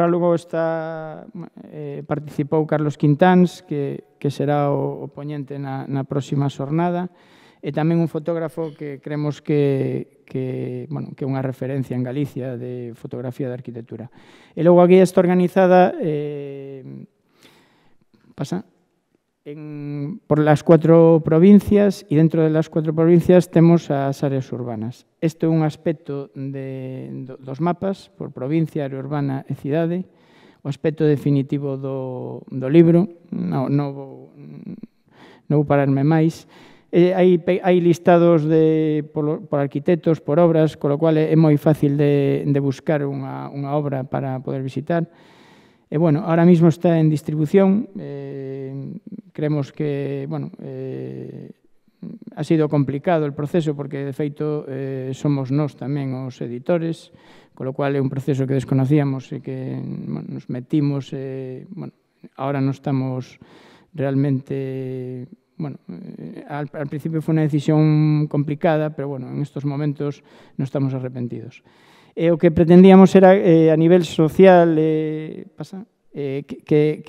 Speaker 5: participou Carlos Quintáns, que será o poñente na próxima xornada, e tamén un fotógrafo que creemos que é unha referencia en Galicia de fotografía de arquitectura. E logo a guía está organizada por las 4 provincias, e dentro de las 4 provincias temos as áreas urbanas. Este é un aspecto dos mapas, por provincia, área urbana e cidade. O aspecto definitivo do libro, non vou pararme máis. Hai listados por arquitectos, por obras, con lo cual é moi fácil de buscar unha obra para poder visitar. E, bueno, ahora mismo está en distribución. Creemos que, ha sido complicado el proceso porque, de feito, somos nós tamén os editores, con lo cual é un proceso que desconocíamos e que nos metimos. Ahora non estamos realmente... al principio foi unha decisión complicada, pero, en estos momentos non estamos arrepentidos. O que pretendíamos era, a nivel social, que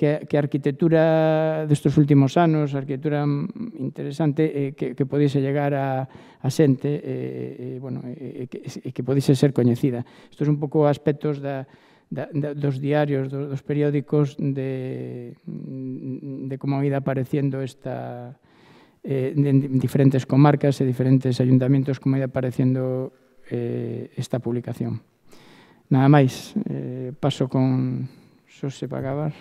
Speaker 5: a arquitectura destes últimos anos, a arquitectura interesante, que podiese llegar a xente, que podiese ser coñecida. Estos son un pouco aspectos dos diarios, dos periódicos, de como ha ido apareciendo esta... en diferentes comarcas e diferentes ayuntamientos, como ha ido apareciendo esta publicación. Nada máis, paso con Xosé para acabar.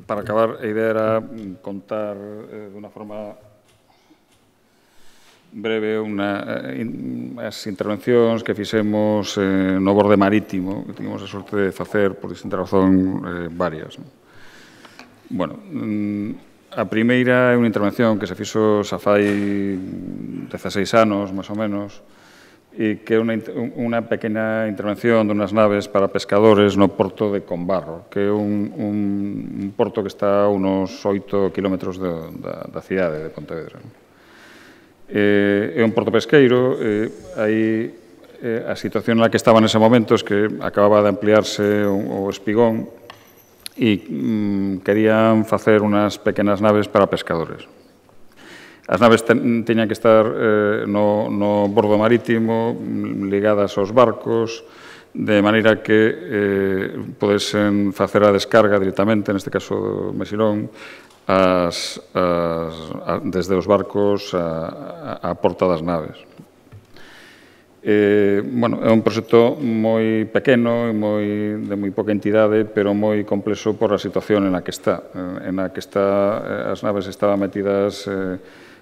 Speaker 4: Para acabar, a idea era contar de unha forma breve as intervencións que fixemos no borde marítimo, que tivemos a sorte de facer por distinta razón varias. A primeira é unha intervención que se fixo xa fai 16 anos, máis ou menos, e que é unha pequena intervención dunhas naves para pescadores no porto de Combarro, que é un porto que está a unos 8 kilómetros da cidade de Pontevedra. É un porto pesqueiro, aí a situación na que estaba nese momento é que acababa de ampliarse o espigón e querían facer unhas pequenas naves para pescadores. As naves teñan que estar no bordo marítimo, ligadas aos barcos, de maneira que podesen facer a descarga directamente, neste caso do Mexilón, desde os barcos á porta das naves. Bueno, é un proxecto moi pequeno, de moi pouca entidade, pero moi complexo por a situación en a que está. As naves estaban metidas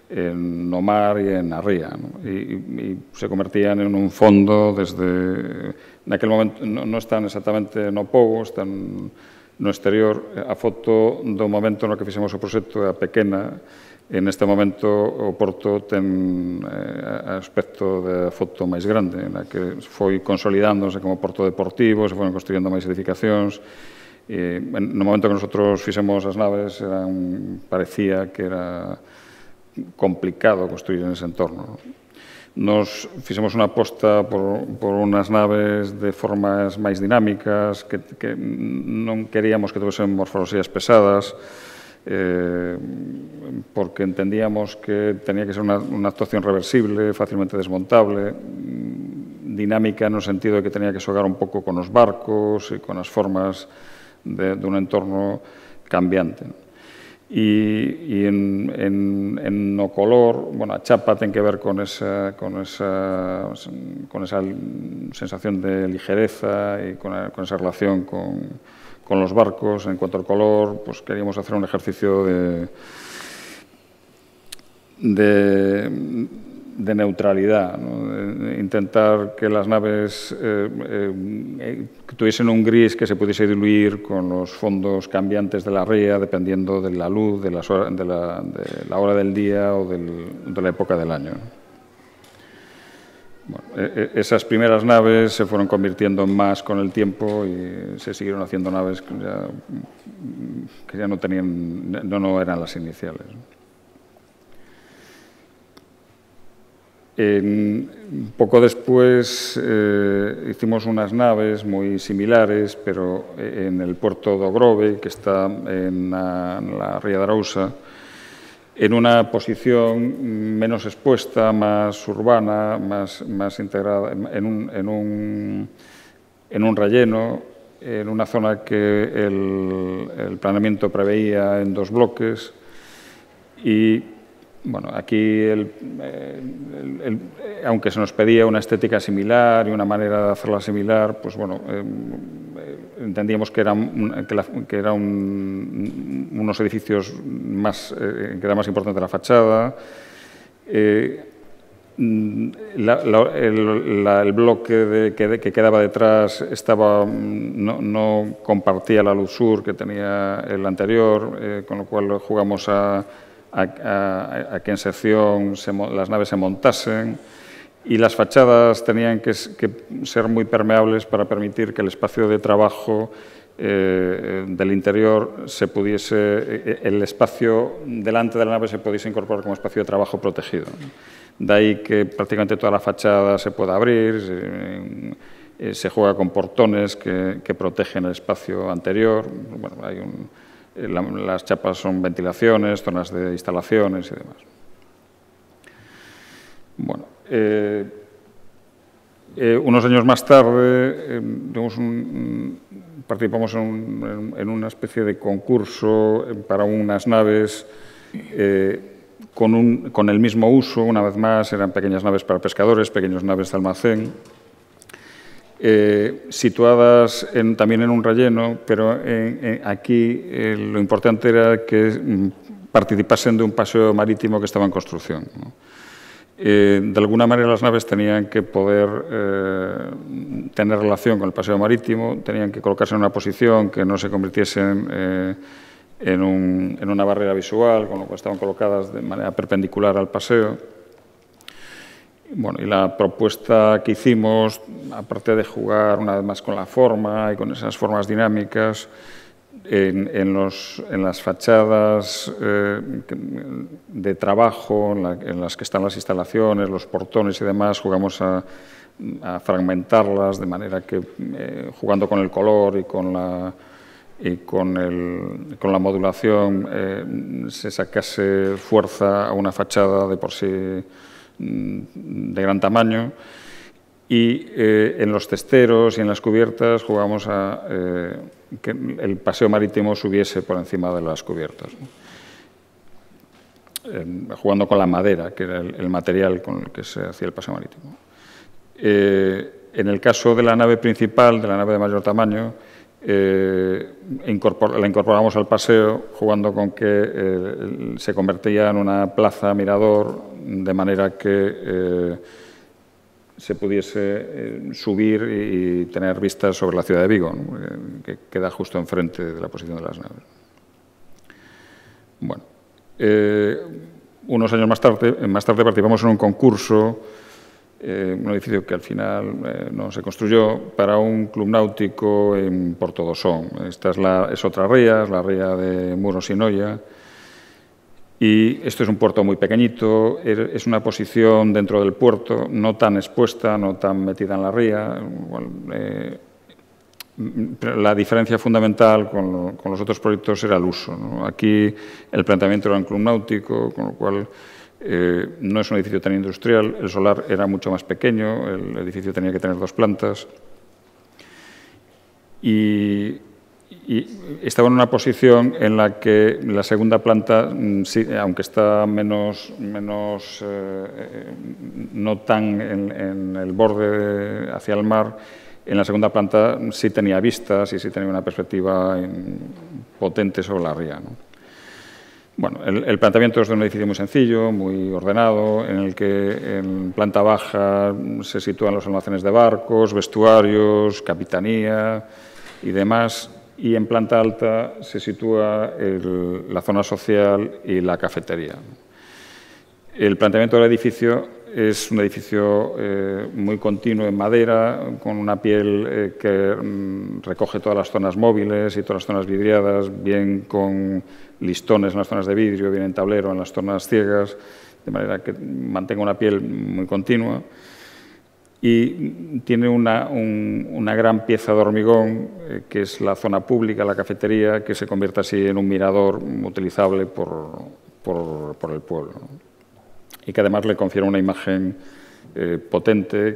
Speaker 4: no mar e na ría, e se convertían en un fondo desde... Naquel momento non están exactamente no pogo, están no exterior. A foto do momento no que fixemos o proxecto é pequena. En este momento o porto ten aspecto de foto máis grande, na que foi consolidándose como porto deportivo, se foron construindo máis edificacións. No momento que nosotros fixemos as naves parecía que era complicado construir en ese entorno. Nos fixemos unha aposta por unhas naves de formas máis dinámicas, que non queríamos que tuvesen morfologías pesadas, porque entendíamos que tenía que ser unha actuación reversible, fácilmente desmontable, dinámica no sentido de que tenía que xogar un pouco con os barcos e con as formas dun entorno cambiante. E no color, bueno, a chapa ten que ver con esa sensación de ligereza e con esa relación con los barcos. En cuanto al color, pues queríamos hacer un ejercicio de neutralidad, ¿no? De intentar que las naves tuviesen un gris que se pudiese diluir con los fondos cambiantes de la ría, dependiendo de la luz, de la hora del día o de la época del año. Bueno, esas primeras naves se fueron convirtiendo en más con el tiempo y se siguieron haciendo naves que ya no eran las iniciales. Poco después hicimos unas naves muy similares, pero en el puerto de Ogrove, que está en la ría de Arousa, en una posición menos expuesta, más urbana, más integrada, en un relleno, en una zona que el planeamiento preveía en 2 bloques. Y bueno, aquí, aunque se nos pedía una estética similar y una manera de hacerla similar, pues bueno, entendíamos que eran unos edificios que era más importante la fachada. El bloque que quedaba detrás no compartía la luz sur que tenía el anterior, con lo cual jugamos a que en sección las naves se montasen, y las fachadas tenían que ser muy permeables para permitir que el espacio de trabajo del interior el espacio delante de la nave se pudiese incorporar como espacio de trabajo protegido. De ahí que prácticamente toda la fachada se pueda abrir, se juega con portones que protegen el espacio anterior. Bueno, las chapas son ventilaciones, zonas de instalaciones y demás. Bueno, unos años más tarde participamos en una especie de concurso para unas naves con el mismo uso. Una vez más, eran pequeñas naves para pescadores, pequeñas naves de almacén, situadas también en un relleno, pero aquí lo importante era que participasen de un paseo marítimo que estaba en construcción, ¿no? De alguna manera las naves tenían que poder tener relación con el paseo marítimo, tenían que colocarse en una posición que no se convirtiesen en una barrera visual, con lo cual estaban colocadas de manera perpendicular al paseo. Bueno, y la propuesta que hicimos, aparte de jugar una vez más con la forma y con esas formas dinámicas, en las fachadas de trabajo, en las que están las instalaciones, los portones y demás, jugamos a fragmentarlas de manera que, jugando con el color y con la modulación, se sacase fuerza a una fachada de por sí de gran tamaño. y en los testeros y en las cubiertas jugábamos a que el paseo marítimo subiese por encima de las cubiertas, ¿no? Jugando con la madera, que era el material con el que se hacía el paseo marítimo. En el caso de la nave principal, de la nave de mayor tamaño, la incorporamos al paseo jugando con que se convertía en una plaza mirador, de manera que se pudiese subir y tener vistas sobre la ciudad de Vigo, ¿no? Que queda justo enfrente de la posición de las naves. Bueno, unos años más tarde participamos en un concurso, un edificio que al final no se construyó, para un club náutico en Portodosón. Esta es otra ría, es la ría de Muros y Noia. Y esto es un puerto muy pequeñito, es una posición dentro del puerto, no tan expuesta, no tan metida en la ría. La diferencia fundamental con los otros proyectos era el uso, ¿no? Aquí el planteamiento era un club náutico, con lo cual no es un edificio tan industrial, el solar era mucho más pequeño, el edificio tenía que tener 2 plantas y estaba en una posición en la que la segunda planta, aunque está no tan en el borde hacia el mar, en la segunda planta sí tenía vistas y sí tenía una perspectiva potente sobre la ría, ¿no? Bueno, el planteamiento es de un edificio muy sencillo, muy ordenado, en el que en planta baja se sitúan los almacenes de barcos, vestuarios, capitanía y demás, y en planta alta se sitúa la zona social y la cafetería. El planteamiento del edificio es un edificio muy continuo en madera, con una piel que recoge todas las zonas móviles y todas las zonas vidriadas, bien con listones en las zonas de vidrio, bien en tablero en las zonas ciegas, de manera que mantenga una piel muy continua. Y tiene una gran pieza de hormigón, que es la zona pública, la cafetería, que se convierte así en un mirador utilizable por el pueblo, ¿no? Y que además le confiere una imagen potente,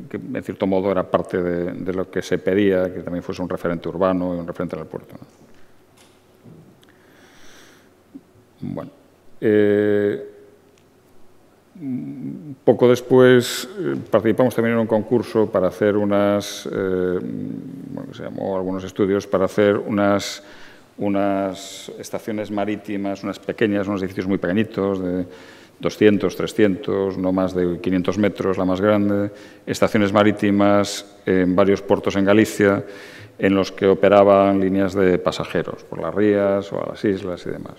Speaker 4: que en cierto modo era parte de lo que se pedía, que también fuese un referente urbano y un referente en el puerto, ¿no? Bueno, poco después participamos también en un concurso para hacer se llamó algunos estudios, para hacer unas estaciones marítimas, unas pequeñas, unos edificios muy pequeñitos, de 200, 300, no más de 500 metros, la más grande, estaciones marítimas en varios puertos en Galicia, en los que operaban líneas de pasajeros, por las rías o a las islas y demás.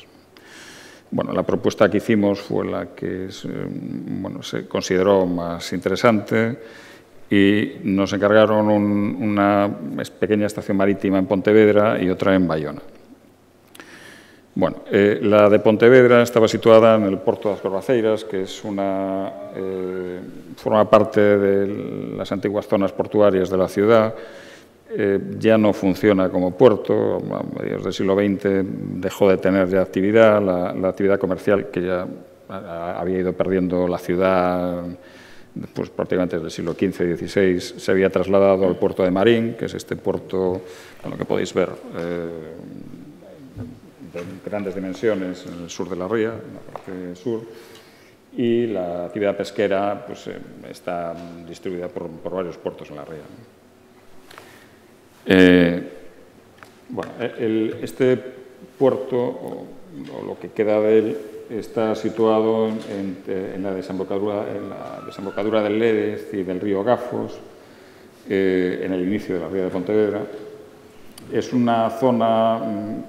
Speaker 4: Bueno, la propuesta que hicimos fue la que se consideró más interesante y nos encargaron una pequeña estación marítima en Pontevedra y otra en Bayona. Bueno, la de Pontevedra estaba situada en el Porto das Corvaceiras, que es forma parte de las antiguas zonas portuarias de la ciudad. Ya no funciona como puerto, a mediados del siglo XX dejó de tener ya actividad, la actividad comercial que ya había ido perdiendo la ciudad, pues prácticamente desde el siglo XV y XVI, se había trasladado al puerto de Marín, que es este puerto, con lo que podéis ver, de grandes dimensiones en el sur de la ría, en la parte sur, y la actividad pesquera pues, está distribuida por varios puertos en la ría. Bueno, este puerto, o lo que queda de él, está situado en la desembocadura del Lérez y del río Gafos, en el inicio de la ría de Pontevedra. Es una zona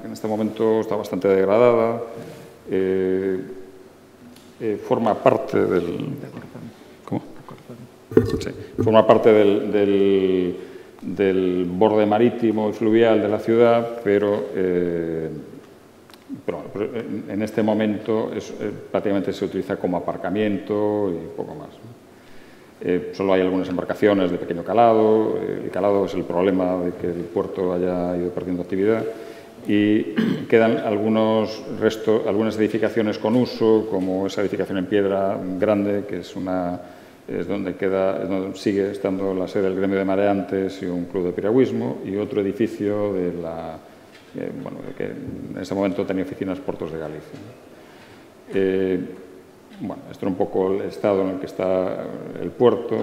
Speaker 4: que en este momento está bastante degradada, forma parte del... ¿Cómo? Sí, forma parte del borde marítimo y fluvial de la ciudad, pero en este momento prácticamente se utiliza como aparcamiento y poco más, ¿no? Solo hay algunas embarcaciones de pequeño calado. El calado es el problema de que el puerto haya ido perdiendo actividad, y quedan algunos restos, algunas edificaciones con uso, como esa edificación en piedra grande, que es una es donde sigue estando la sede del gremio de mareantes y un club de piragüismo, y otro edificio que en ese momento tenía oficinas Puertos de Galicia. Bueno, esto era un poco el estado en el que está el puerto.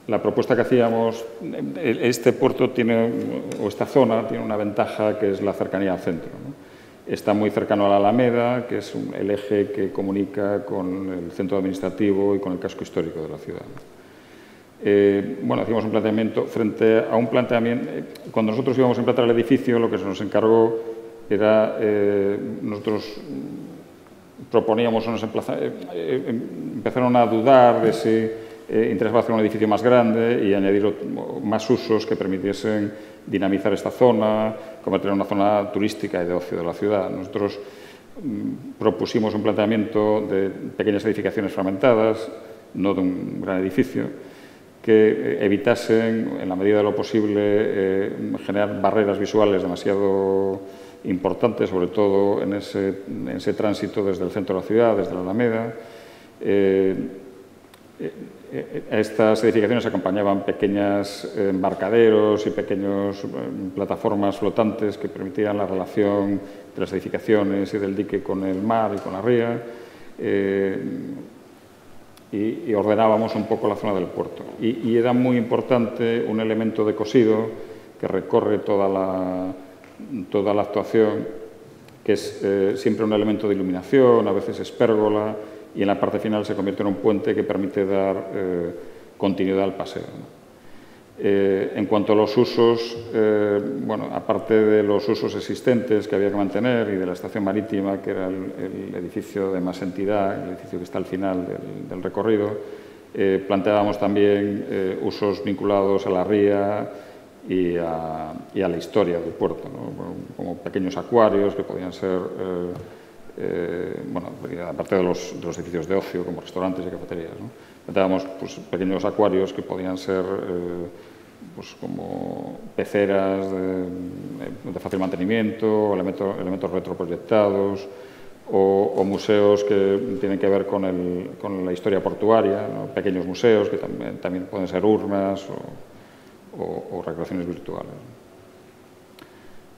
Speaker 4: La propuesta que hacíamos, este puerto esta zona tiene una ventaja, que es la cercanía al centro, ¿no? Está muy cercano a la Alameda, que es el eje que comunica con el centro administrativo y con el casco histórico de la ciudad. Bueno, hacíamos un planteamiento frente a un planteamiento. Cuando nosotros íbamos a implantar el edificio, lo que se nos encargó era, nosotros proponíamos, empezaron a dudar de si interesaba hacer un edificio más grande y añadir más usos que permitiesen dinamizar esta zona, convertirla en una zona turística y de ocio de la ciudad. Nosotros propusimos un planteamiento de pequeñas edificaciones fragmentadas, no de un gran edificio, que evitasen, en la medida de lo posible, generar barreras visuales demasiado importantes, sobre todo en ese tránsito desde el centro de la ciudad, desde la Alameda. A estas edificaciones acompañaban pequeños embarcaderos y pequeñas plataformas flotantes que permitían la relación de las edificaciones y del dique con el mar y con la ría, y ordenábamos un poco la zona del puerto. Y era muy importante un elemento de cosido que recorre toda la actuación, que es siempre un elemento de iluminación, a veces es pérgola, y en la parte final se convierte en un puente que permite dar continuidad al paseo, ¿no? En cuanto a los usos, bueno, aparte de los usos existentes que había que mantener y de la estación marítima, que era el edificio de más entidad, el edificio que está al final del recorrido, planteábamos también usos vinculados a la ría y a la historia del puerto, ¿no? Como pequeños acuarios que podían ser, bueno, aparte de los edificios de ocio, como restaurantes y cafeterías, ¿no? Planteábamos pues, pequeños acuarios que podían ser pues, como peceras de fácil mantenimiento, elementos retroproyectados, o museos que tienen que ver con la historia portuaria, ¿no? Pequeños museos que también pueden ser urnas o recreaciones virtuales.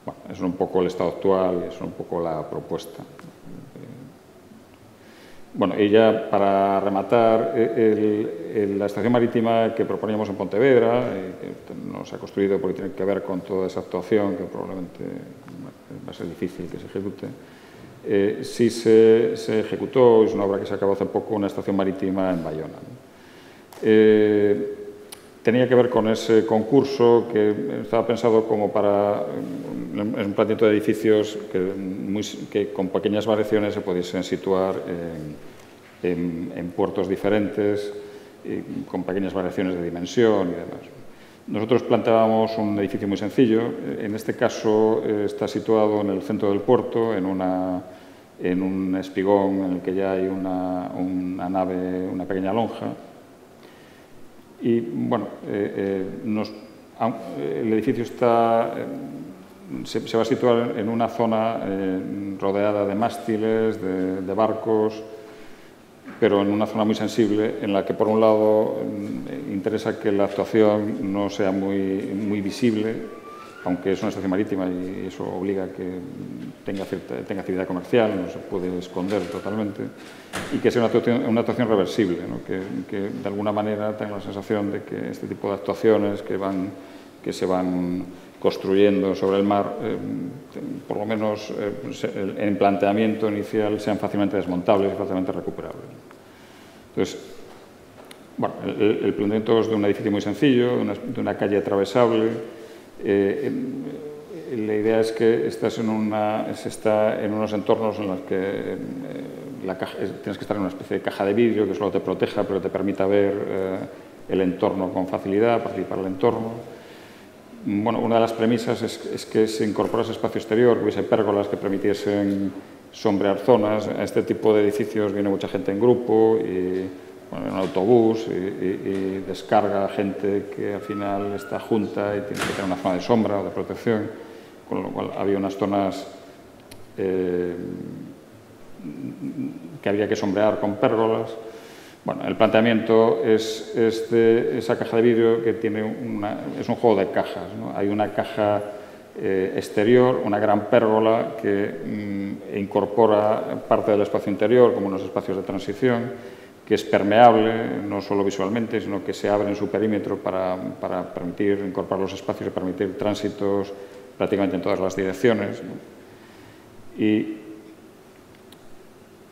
Speaker 4: Bueno, es un poco el estado actual y es un poco la propuesta. Bueno, y ya para rematar, la estación marítima que proponíamos en Pontevedra, que no se ha construido porque tiene que ver con toda esa actuación, que probablemente va a ser difícil que se ejecute, sí se ejecutó, es una obra que se acabó hace poco, una estación marítima en Bayona, ¿no? Tenía que ver con ese concurso que estaba pensado como para un planteamiento de edificios que con pequeñas variaciones se pudiesen situar en puertos diferentes, con pequeñas variaciones de dimensión y demás. Nosotros planteábamos un edificio muy sencillo. En este caso está situado en el centro del puerto, en un espigón en el que ya hay una nave, una pequeña lonja. Y bueno, el edificio se va a situar en una zona rodeada de mástiles, de barcos, pero en una zona muy sensible en la que, por un lado, interesa que la actuación no sea muy visible, aunque es una estación marítima y eso obliga a que tenga actividad comercial, no se puede esconder totalmente, y que sea una actuación reversible, ¿no? que de alguna manera tenga la sensación de que este tipo de actuaciones que se van construyendo sobre el mar, por lo menos en planteamiento inicial, sean fácilmente desmontables y fácilmente recuperables. Entonces, bueno, el planteamiento es de un edificio muy sencillo, de una calle atravesable. La idea es que se está en unos entornos en los que tienes que estar en una especie de caja de vidrio que solo te proteja, pero te permita ver el entorno con facilidad, participar del entorno. Bueno, una de las premisas es que se incorporase espacio exterior, que hubiese pérgolas que permitiesen sombrear zonas. A este tipo de edificios viene mucha gente en grupo, en un autobús, y descarga gente que al final está junta y tiene que tener una zona de sombra o de protección, con lo cual había unas zonas que había que sombrear con pérgolas. Bueno, el planteamiento es esa caja de vidrio que tiene es un juego de cajas, ¿no? Hay una caja exterior, una gran pérgola que incorpora parte del espacio interior, como unos espacios de transición, que es permeable, no solo visualmente, sino que se abre en su perímetro para permitir incorporar los espacios y permitir tránsitos prácticamente en todas las direcciones, ¿no?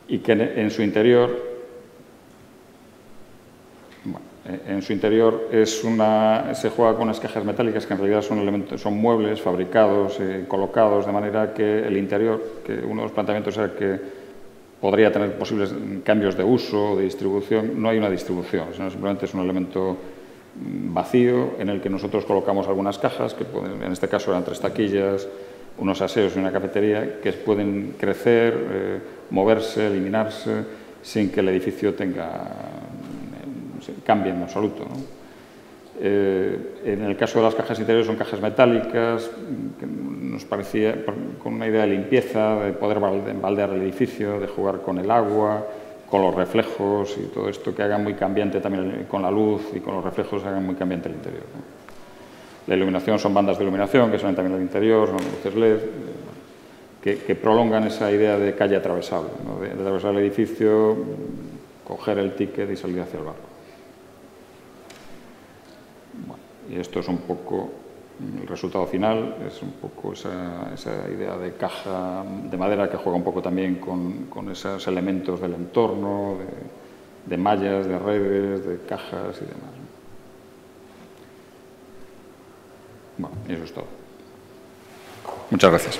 Speaker 4: Y que en su interior se juega con unas cajas metálicas que en realidad son muebles fabricados, colocados, de manera que el interior, que uno de los planteamientos era que podría tener posibles cambios de uso, de distribución. No hay una distribución, sino simplemente es un elemento vacío en el que nosotros colocamos algunas cajas, que pueden, en este caso eran 3 taquillas, unos aseos y una cafetería, que pueden crecer, moverse, eliminarse, sin que el edificio cambie en absoluto, ¿no? En el caso de las cajas interiores son cajas metálicas, que nos parecía, con una idea de limpieza, de poder baldear el edificio, de jugar con el agua, con los reflejos y todo esto, que hagan muy cambiante también con la luz y con los reflejos, hagan muy cambiante el interior, ¿no? La iluminación son bandas de iluminación que salen también al interior, son luces LED, que prolongan esa idea de calle atravesable, ¿no? De atravesar el edificio, coger el ticket y salir hacia el barco. Bueno, y esto es un poco el resultado final, es un poco esa idea de caja de madera que juega un poco también con esos elementos del entorno, de mallas, de redes, de cajas y demás. Bueno, y eso es todo. Muchas gracias.